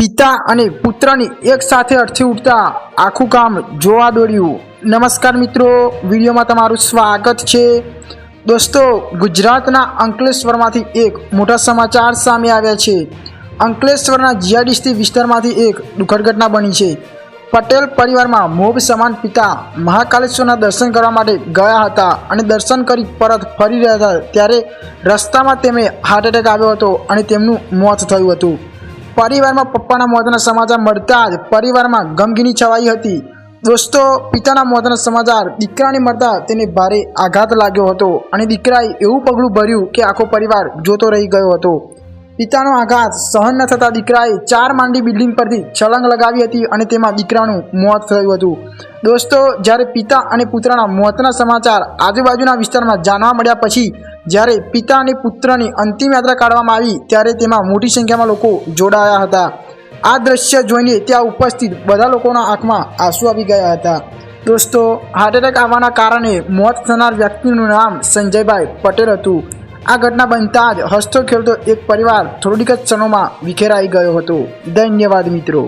પિતા અને પુત્રની એક સાથે અર્થી ઉઠતા આખું કામ જોવા દોડ્યું। નમસ્કાર મિત્રો, વિડીયોમાં તમારું સ્વાગત છે। દોસ્તો, ગુજરાતના અંકલેશ્વરમાંથી એક મોટા સમાચાર સામે આવ્યા છે। અંકલેશ્વરના જીઆઈડીસી વિસ્તારમાંથી એક દુઃખદ ઘટના બની છે। પટેલ પરિવારમાં મોભ સમાન પિતા મહાકાલેશ્વરના દર્શન કરવા માટે ગયા હતા અને દર્શન કરી પરત ફરી રહ્યા હતા ત્યારે રસ્તામાં તેમને હાર્ટ એટેક આવ્યો હતો અને તેમનું મોત થયું હતું। પરિવારમાં પપ્પાના મોતના સમાચાર મળતા જ પરિવારમાં ગમગીની છવાઈ હતી। દોસ્તો, પિતાના મોતના સમાચાર દીકરાને મળતા તેને ભારે આઘાત લાગ્યો હતો અને દીકરાએ એવું પગલું ભર્યું કે આખો પરિવાર જોતો રહી ગયો હતો। પિતાનો આઘાત સહન ન થતા દીકરાએ 4 માળની બિલ્ડિંગ પરથી છલાંગ લગાવી હતી અને તેમાં દીકરાનું મોત થયું હતું। દોસ્તો, જ્યારે પિતા અને પુત્રના મોતના સમાચાર આજુબાજુના વિસ્તારમાં જાણવા મળ્યા પછી જ્યારે પિતા અને પુત્રની અંતિમ યાત્રા કાઢવામાં આવી ત્યારે તેમાં મોટી સંખ્યામાં લોકો જોડાયા હતા। આ દ્રશ્ય જોઈને ત્યાં ઉપસ્થિત બધા લોકોના આંખમાં આંસુ આવી ગયા હતા। દોસ્તો, હાર્ટ એટેક આવવાના કારણે મોત થનાર વ્યક્તિનું નામ સંજયભાઈ પટેલ હતું। આ ઘટના બનતા જ હસતો ખેલતો એક પરિવાર થોડીક જ ક્ષણોમાં વિખેરાઈ ગયો હતો। ધન્યવાદ મિત્રો।